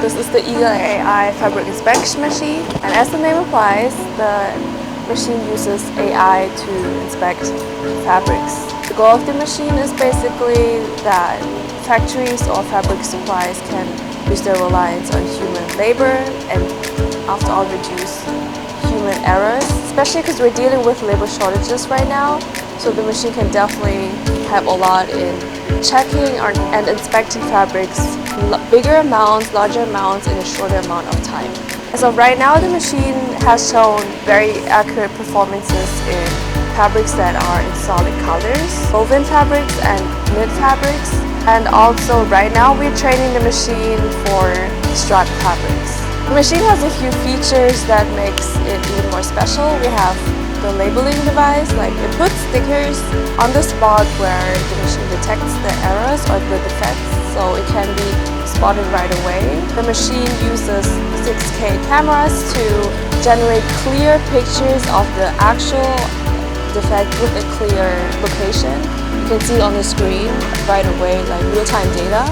This is the EagleAi AI fabric inspection machine, and as the name implies, the machine uses AI to inspect fabrics. The goal of the machine is basically that factories or fabric suppliers can reduce their reliance on human labor and after all reduce human errors, especially because we're dealing with labor shortages right now. So the machine can definitely help a lot in checking and inspecting fabrics, bigger amounts, larger amounts in a shorter amount of time. As of right now, the machine has shown very accurate performances in fabrics that are in solid colors, woven fabrics and knit fabrics. And also right now we're training the machine for strap fabrics. The machine has a few features that makes it even more special. We have the labeling device, like it puts stickers on the spot where the machine detects the errors or the defects, so it can be spotted right away. The machine uses 6K cameras to generate clear pictures of the actual defect with a clear location. You can see it on the screen right away, like real-time data.